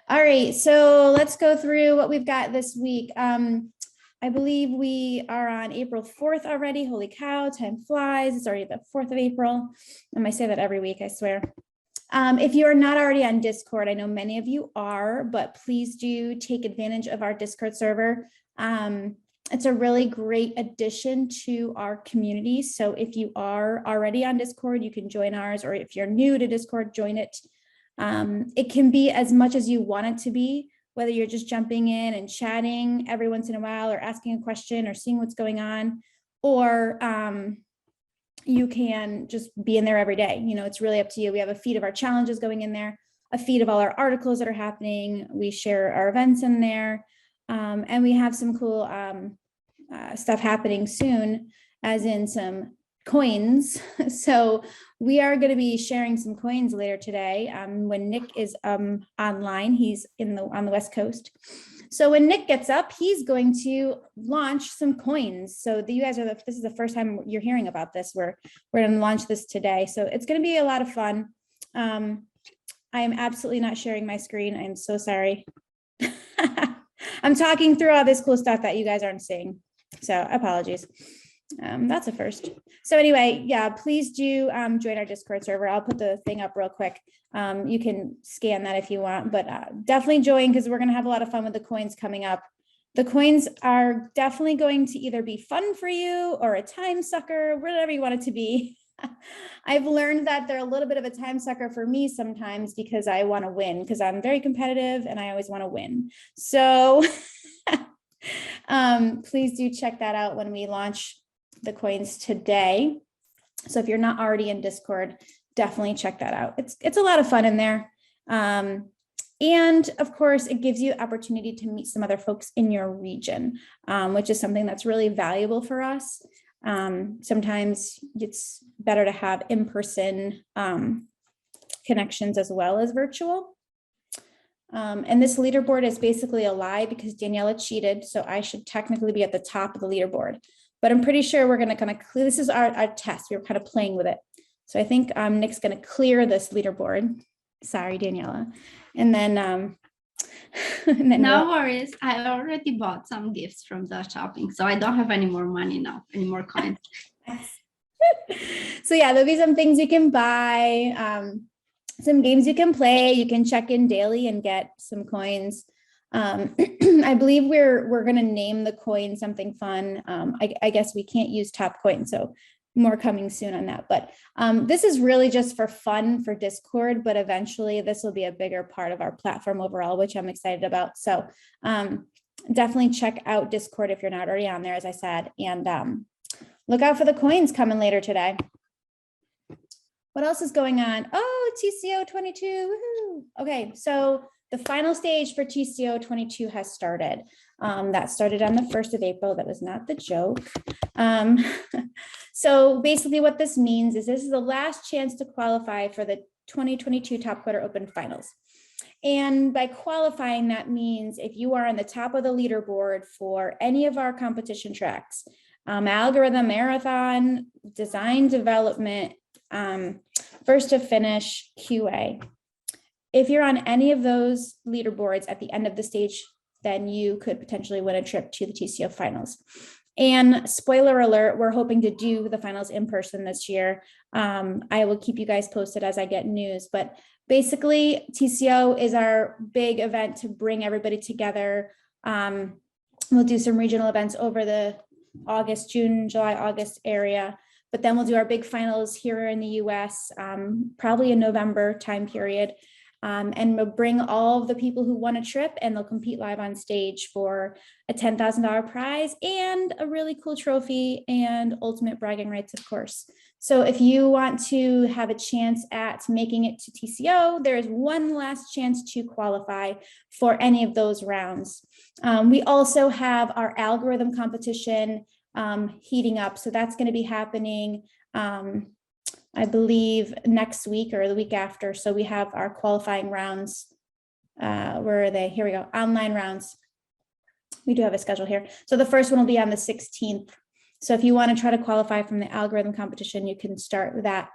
All right, so let's go through what we've got this week. I believe we are on April 4th already. Holy cow, time flies. It's already the 4th of April. I say that every week, I swear. If you are not already on Discord, I know many of you are, but please do take advantage of our Discord server. It's a really great addition to our community. So if you are already on Discord, you can join ours, or if you're new to Discord, join it. It can be as much as you want it to be, whether you're just jumping in and chatting every once in a while or asking a question or seeing what's going on, or you can just be in there every day. You know, it's really up to you. We have a feed of our challenges going in there, a feed of all our articles that are happening. We share our events in there, and we have some cool stuff happening soon, as in some coins. So we are going to be sharing some coins later today when Nick is online. He's on the West Coast. So when Nick gets up, he's going to launch some coins. So you guys this is the first time you're hearing about this. We're going to launch this today. So it's going to be a lot of fun. I am absolutely not sharing my screen. I'm so sorry. I'm talking through all this cool stuff that you guys aren't seeing. So apologies. That's a first. So anyway, yeah, please do join our Discord server. I'll put the thing up real quick. You can scan that if you want, but definitely join, because we're going to have a lot of fun with the coins coming up. The coins are definitely going to either be fun for you or a time sucker, whatever you want it to be. I've learned that they're a little bit of a time sucker for me sometimes, because I want to win, because I'm very competitive and I always want to win. So please do check that out when we launch the coins today. So if you're not already in Discord, definitely check that out. It's a lot of fun in there. And of course, it gives you the opportunity to meet some other folks in your region, which is something that's really valuable for us. Sometimes it's better to have in-person connections as well as virtual. And this leaderboard is basically a lie, because Daniela cheated. So I should technically be at the top of the leaderboard. But I'm pretty sure we're going to kind of clear. This is our test. We were kind of playing with it. So I think Nick's going to clear this leaderboard. Sorry, Daniela. And then, no worries. I already bought some gifts from the shopping, so I don't have any more money now, any more coins. So yeah, there'll be some things you can buy, some games you can play. You can check in daily and get some coins. I believe we're going to name the coin something fun. I guess we can't use top coin, so more coming soon on that. But this is really just for fun for Discord, but eventually this will be a bigger part of our platform overall, which I'm excited about. So definitely check out Discord if you're not already on there, as I said, and look out for the coins coming later today. What else is going on? Oh, TCO 22, woohoo. Okay, so the final stage for TCO 22 has started. That started on the 1st of April. That was not the joke. So basically what this means is this is the last chance to qualify for the 2022 Topcoder Open Finals. And by qualifying, that means if you are on the top of the leaderboard for any of our competition tracks, algorithm, marathon, design development, first to finish, QA. If you're on any of those leaderboards at the end of the stage, then you could potentially win a trip to the TCO finals. And spoiler alert, we're hoping to do the finals in person this year. I will keep you guys posted as I get news, but basically TCO is our big event to bring everybody together. We'll do some regional events over the June, July, August area, but then we'll do our big finals here in the US, probably in November time period. And we'll bring all of the people who won a trip, and they'll compete live on stage for a $10,000 prize and a really cool trophy and ultimate bragging rights, of course. So if you want to have a chance at making it to TCO, there is one last chance to qualify for any of those rounds. We also have our algorithm competition heating up. So that's going to be happening I believe next week or the week after. So we have our qualifying rounds. Where are they? Here we go. Online rounds. We do have a schedule here. So the first one will be on the 16th. So if you want to try to qualify from the algorithm competition, you can start that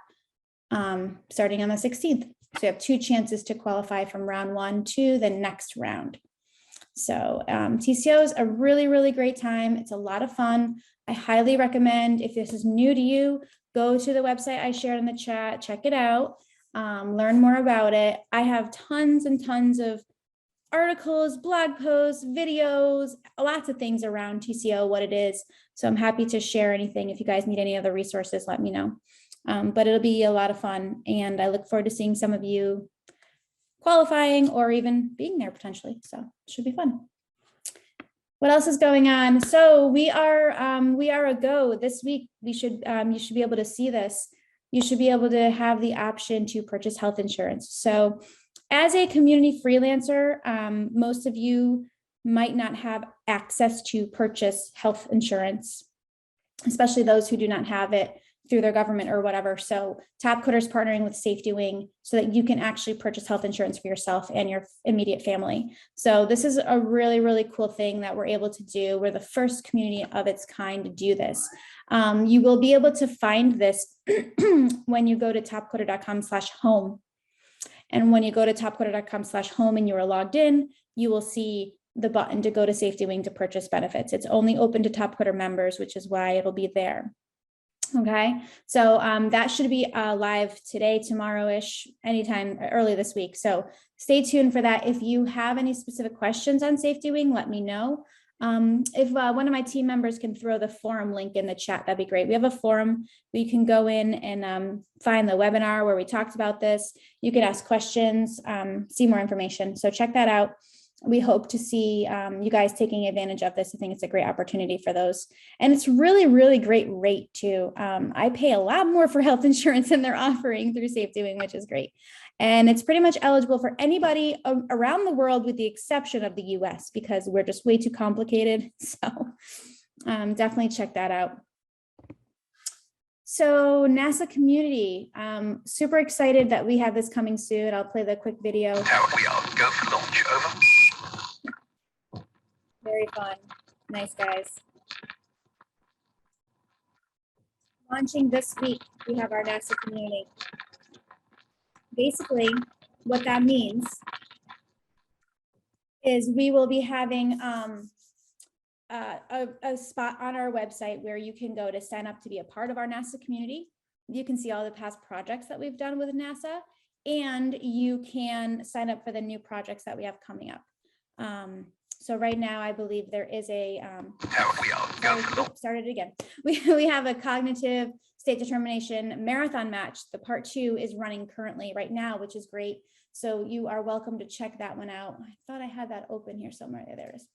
starting on the 16th. So you have 2 chances to qualify from round 1 to the next round. So TCO is a really, really great time. It's a lot of fun. I highly recommend, if this is new to you, go to the website I shared in the chat, check it out, learn more about it. I have tons and tons of articles, blog posts, videos, lots of things around TCO, what it is. So I'm happy to share anything. If you guys need any other resources, let me know. But it'll be a lot of fun. And I look forward to seeing some of you qualifying or even being there potentially. So it should be fun. What else is going on? So we are a go this week. You should be able to see this. You should be able to have the option to purchase health insurance. So as a community freelancer, most of you might not have access to purchase health insurance, especially those who do not have it through their government or whatever. So Topcoder is partnering with Safety Wing so that you can actually purchase health insurance for yourself and your immediate family. So this is a really, really cool thing that we're able to do. We're the first community of its kind to do this. You will be able to find this when you go to topcoder.com/home. And when you go to topcoder.com/home and you are logged in, you will see the button to go to Safety Wing to purchase benefits. It's only open to Topcoder members, which is why it'll be there. Okay, so that should be live today, tomorrow-ish, anytime early this week. So stay tuned for that. If you have any specific questions on Safety Wing, let me know. If one of my team members can throw the forum link in the chat, that'd be great. We have a forum where you can go in and find the webinar where we talked about this. You can ask questions, see more information. So check that out. We hope to see you guys taking advantage of this. I think it's a great opportunity for those. And it's really, really great rate too. I pay a lot more for health insurance than they're offering through Safety Wing, which is great. And it's pretty much eligible for anybody around the world with the exception of the US because we're just way too complicated. So definitely check that out. So NASA community, super excited that we have this coming soon. I'll play the quick video. How we are, go for launch, over. Very fun. Nice, guys. Launching this week, we have our NASA community. Basically, what that means is we will be having a spot on our website where you can go to sign up to be a part of our NASA community. You can see all the past projects that we've done with NASA, and you can sign up for the new projects that we have coming up. So right now, I believe there is a, started again. We have a cognitive state determination marathon match. The part 2 is running currently right now, which is great. So you are welcome to check that one out. I thought I had that open here somewhere. There it is.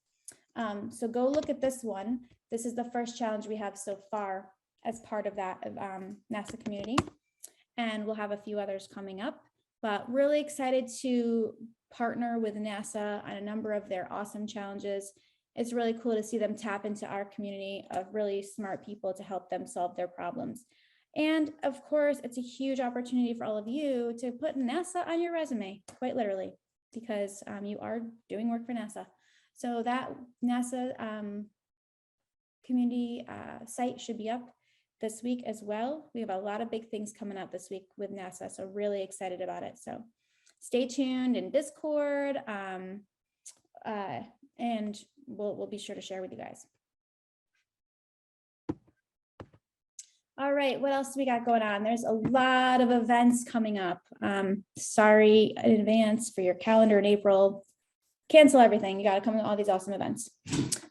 So go look at this one. This is the first challenge we have so far as part of that NASA community. And we'll have a few others coming up, but really excited to partner with NASA on a number of their awesome challenges. It's really cool to see them tap into our community of really smart people to help them solve their problems. And of course, it's a huge opportunity for all of you to put NASA on your resume, quite literally, because you are doing work for NASA. So that NASA community site should be up this week as well. We have a lot of big things coming up this week with NASA, so really excited about it. So stay tuned in Discord, and we'll be sure to share with you guys. All right, what else do we got going on? There's a lot of events coming up. Sorry in advance for your calendar in April. Cancel everything. You got to come to all these awesome events.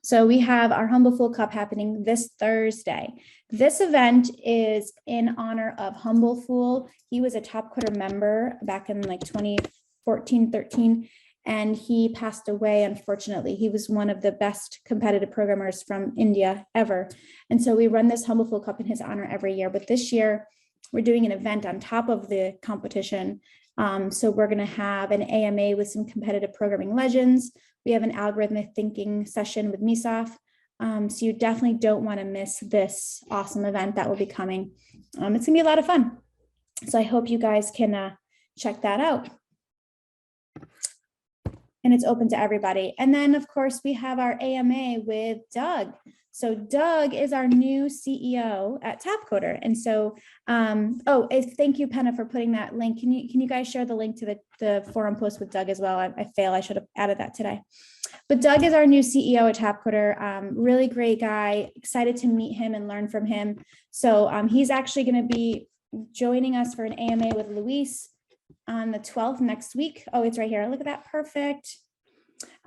So we have our Humble Fool Cup happening this Thursday. This event is in honor of Humble Fool. He was a Topcoder member back in like 2014, 13, and he passed away, unfortunately. He was one of the best competitive programmers from India ever. And so we run this Humble Fool Cup in his honor every year. But this year, we're doing an event on top of the competition. So we're going to have an AMA with some competitive programming legends. We have an algorithmic thinking session with Misaf. So you definitely don't want to miss this awesome event that will be coming. It's going to be a lot of fun. So I hope you guys can check that out. And it's open to everybody. And then, of course, we have our AMA with Doug. So Doug is our new CEO at Topcoder. And so, thank you, Penna, for putting that link. Can you guys share the link to the forum post with Doug as well? I should have added that today. But Doug is our new CEO at Topcoder. Really great guy. Excited to meet him and learn from him. So he's actually going to be joining us for an AMA with Luis on the 12th next week. Oh, it's right here. Look at that. Perfect.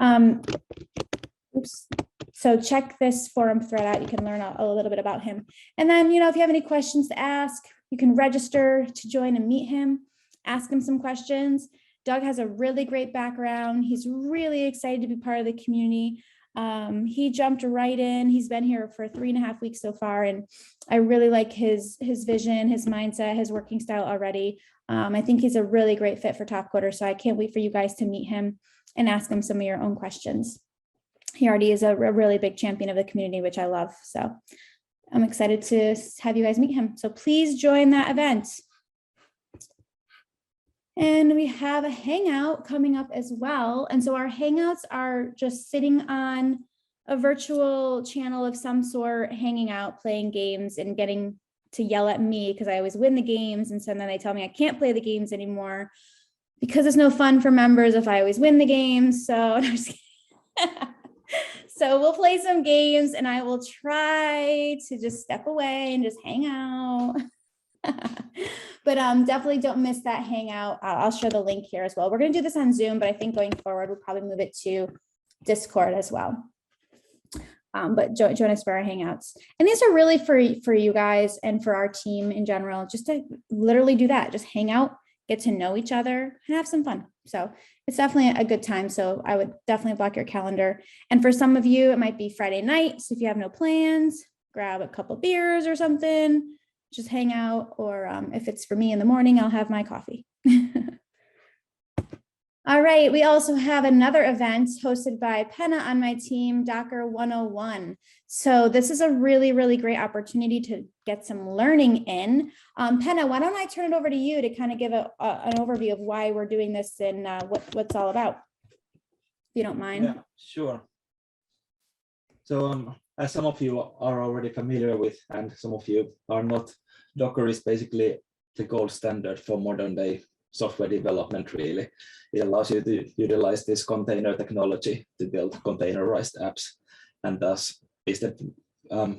Oops. So check this forum thread out. You can learn a little bit about him. And then, if you have any questions to ask, you can register to join and meet him, ask him some questions. Doug has a really great background. He's really excited to be part of the community. He jumped right in. He's been here for 3.5 weeks so far. And I really like his vision, his mindset, his working style already. I think he's a really great fit for Topcoder. So I can't wait for you guys to meet him and ask him some of your own questions. He already is a really big champion of the community, which I love. So I'm excited to have you guys meet him. So please join that event. And we have a hangout coming up as well. And so our hangouts are just sitting on a virtual channel of some sort, hanging out, playing games, and getting to yell at me because I always win the games. And so then they tell me I can't play the games anymore because it's no fun for members if I always win the games. So so we'll play some games and I will try to just step away and just hang out. But definitely don't miss that hangout. I'll share the link here as well. We're going to do this on Zoom, but I think going forward, we'll probably move it to Discord as well. But join us for our hangouts. And these are really for you guys and for our team in general, just to literally do that. Just hang out, get to know each other, and have some fun. So it's definitely a good time. So I would definitely block your calendar. And for some of you, it might be Friday night. So if you have no plans, grab a couple beers or something, just hang out. Or if it's for me in the morning, I'll have my coffee. All right, we also have another event hosted by Penna on my team, Docker 101. So this is a really, really great opportunity to get some learning in. Penna, why don't I turn it over to you to kind of give an overview of why we're doing this and what's all about, if you don't mind. Yeah, sure. So as some of you are already familiar with, and some of you are not, Docker is basically the gold standard for modern day software development, really. It allows you to utilize this container technology to build containerized apps, and thus is the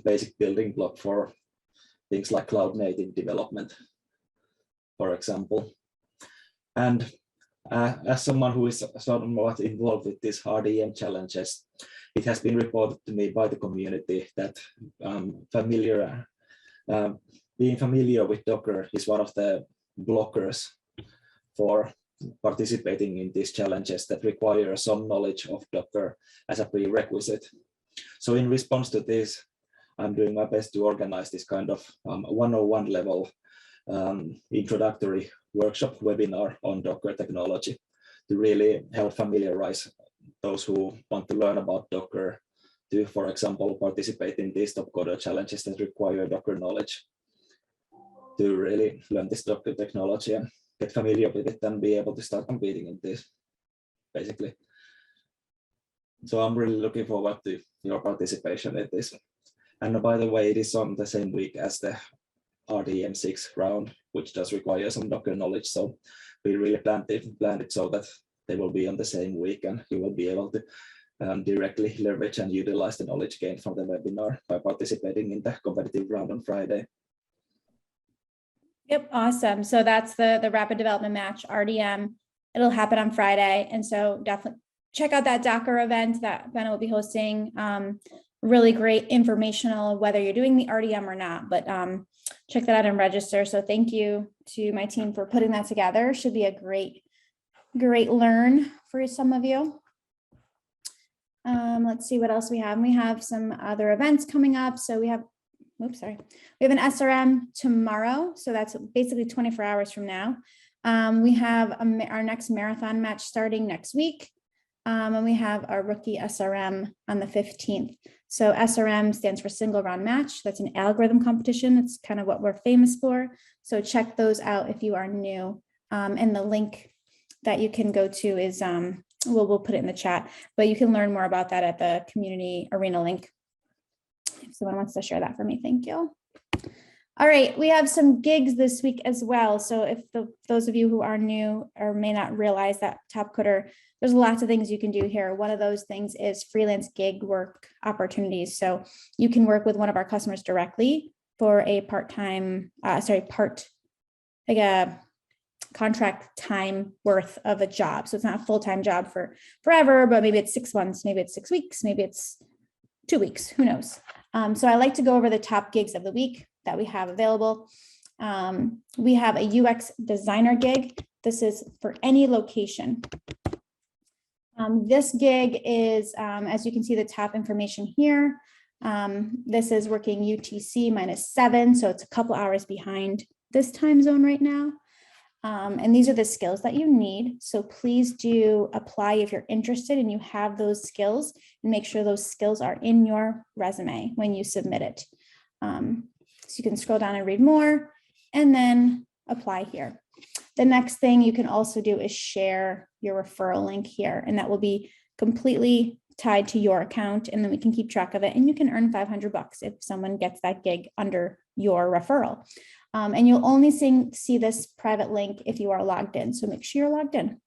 basic building block for things like cloud native development, for example. And as someone who is somewhat involved with these RDM challenges, it has been reported to me by the community that being familiar with Docker is one of the blockers for participating in these challenges that require some knowledge of Docker as a prerequisite. So in response to this, I'm doing my best to organize this kind of 101 level introductory workshop webinar on Docker technology to really help familiarize those who want to learn about Docker to, for example, participate in these Topcoder challenges that require Docker knowledge, to really learn this Docker technology and get familiar with it and be able to start competing in this, basically. So I'm really looking forward to your participation in this. And by the way, it is on the same week as the RDM 6 round, which does require some Docker knowledge. So we really planned it so that they will be on the same week, and you will be able to directly leverage and utilize the knowledge gained from the webinar by participating in the competitive round on Friday. Yep, awesome. So that's the rapid development match, RDM. It'll happen on Friday. And so definitely check out that Docker event that Benna will be hosting. Really great informational, whether you're doing the RDM or not, but check that out and register. So thank you to my team for putting that together. Should be a great learn for some of you. Let's see what else we have. We have some other events coming up. So we have, we have an SRM tomorrow. So that's basically 24 hours from now. We have our next marathon match starting next week. And we have our rookie SRM on the 15th. So SRM stands for single round match. That's an algorithm competition. It's kind of what we're famous for. So check those out if you are new. And the link that you can go to is, we'll put it in the chat, but you can learn more about that at the community arena link. If someone wants to share that for me, thank you. All right, we have some gigs this week as well. So if those of you who are new or may not realize that Topcoder, there's lots of things you can do here. One of those things is freelance gig work opportunities. So you can work with one of our customers directly for a part-time, like a contract time worth of a job. So it's not a full-time job for forever, but maybe it's 6 months, maybe it's 6 weeks, maybe it's 2 weeks, who knows? So I like to go over the top gigs of the week that we have available. We have a UX designer gig. This is for any location. This gig is, as you can see, the top information here. This is working UTC -7, so it's a couple hours behind this time zone right now. And these are the skills that you need. So please do apply if you're interested and you have those skills, and make sure those skills are in your resume when you submit it. So you can scroll down and read more and then apply here. The next thing you can also do is share your referral link here, and that will be completely tied to your account, and then we can keep track of it, and you can earn $500 if someone gets that gig under your referral. And you'll only see this private link if you are logged in, so make sure you're logged in.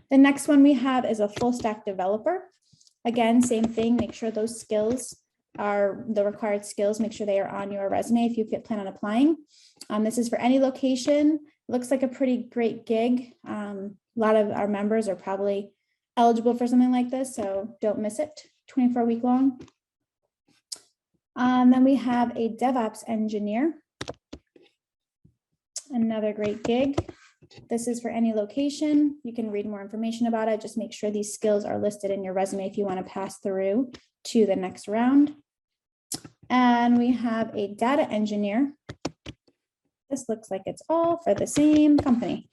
The next one we have is a full stack developer. Again, same thing, make sure those skills are the required skills, make sure they are on your resume if you plan on applying. This is for any location. Looks like a pretty great gig. A lot of our members are probably eligible for something like this, so don't miss it. 24-week long. Then we have a DevOps engineer. Another great gig. This is for any location. You can read more information about it. Just make sure these skills are listed in your resume if you want to pass through to the next round. And we have a data engineer. This looks like it's all for the same company.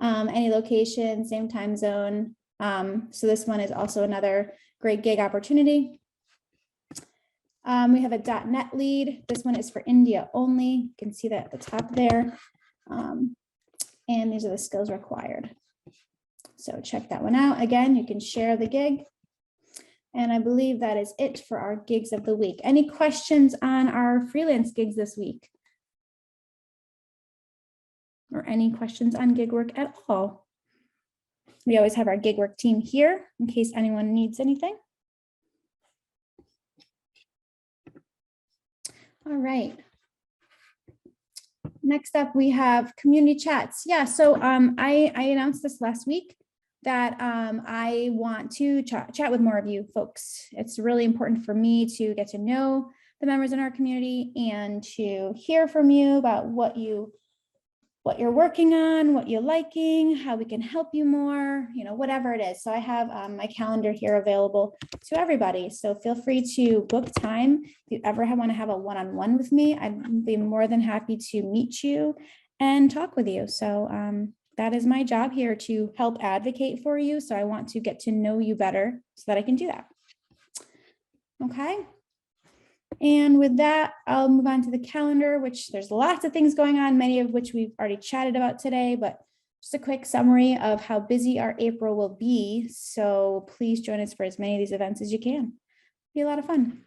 Any location, same time zone. So this one is also another great gig opportunity. We have a .NET lead. This one is for India only. You can see that at the top there. And these are the skills required. So check that one out. Again, you can share the gig. And I believe that is it for our gigs of the week. Any questions on our freelance gigs this week? Or any questions on gig work at all? We always have our gig work team here in case anyone needs anything. All right. Next up, we have community chats. Yeah, so I announced this last week that I want to chat with more of you folks. It's really important for me to get to know the members in our community and to hear from you about what you're working on, what you're liking, how we can help you more, whatever it is. So I have my calendar here available to everybody. So feel free to book time. If you ever want to have a one-on-one with me, I'd be more than happy to meet you and talk with you. So that is my job here, to help advocate for you. So I want to get to know you better so that I can do that. Okay. And with that, I'll move on to the calendar, which there's lots of things going on, many of which we've already chatted about today, but just a quick summary of how busy our April will be. So please join us for as many of these events as you can. Be a lot of fun.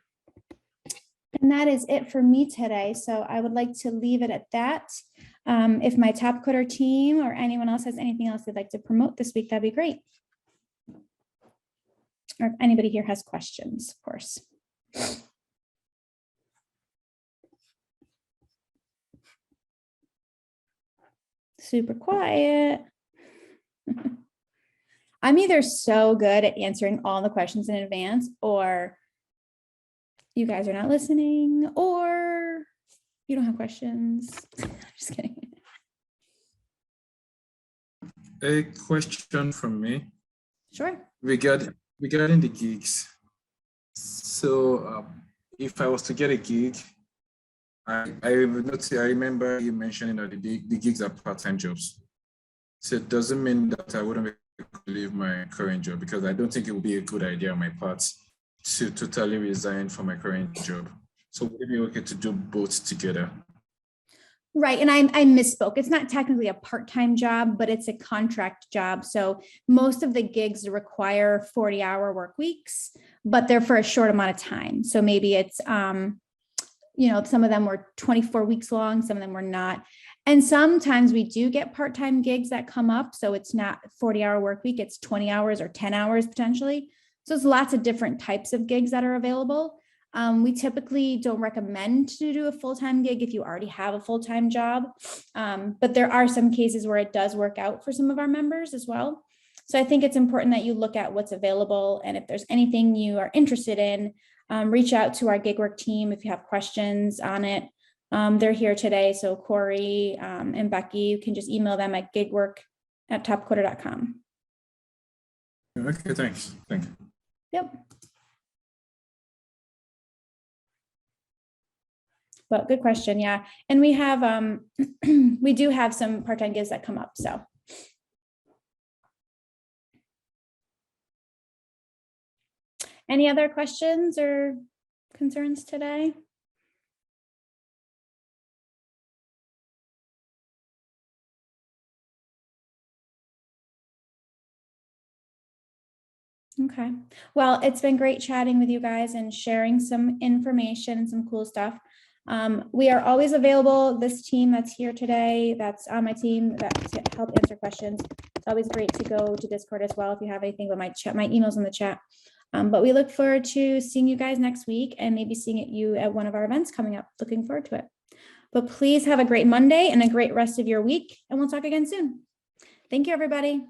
And that is it for me today. So I would like to leave it at that. If my Topcoder team or anyone else has anything else they'd like to promote this week, that'd be great. Or if anybody here has questions, of course. Super quiet. I'm either so good at answering all the questions in advance, or you guys are not listening, or you don't have questions. Just kidding. A question from me. Sure. Regarding the gigs. So if I was to get a gig, I remember you mentioning that the gigs are part-time jobs. So it doesn't mean that I wouldn't be able to leave my current job, because I don't think it would be a good idea on my part to totally resign from my current job. So would it be okay to do both together? Right, and I misspoke. It's not technically a part-time job, but it's a contract job. So most of the gigs require 40-hour work weeks, but they're for a short amount of time. So maybe it's, you know, some of them were 24 weeks long, some of them were not. And sometimes we do get part-time gigs that come up. So it's not 40-hour work week, it's 20 hours or 10 hours potentially. So it's lots of different types of gigs that are available. We typically don't recommend to do a full-time gig if you already have a full-time job. But there are some cases where it does work out for some of our members as well. So I think it's important that you look at what's available. And if there's anything you are interested in, reach out to our gig work team if you have questions on it. They're here today. So Corey and Becky, you can just email them at gigwork@topcoder.com. Okay, thanks. Thank you. Yep. But good question. Yeah. And we have, we do have some part-time gigs that come up. So. Any other questions or concerns today? Okay. Well, it's been great chatting with you guys and sharing some information and some cool stuff. We are always available. This team that's here today, that's on my team that to help answer questions. It's always great to go to Discord as well if you have anything, but my email's in the chat. But we look forward to seeing you guys next week and maybe seeing you at one of our events coming up. Looking forward to it. But please have a great Monday and a great rest of your week, and we'll talk again soon. Thank you, everybody.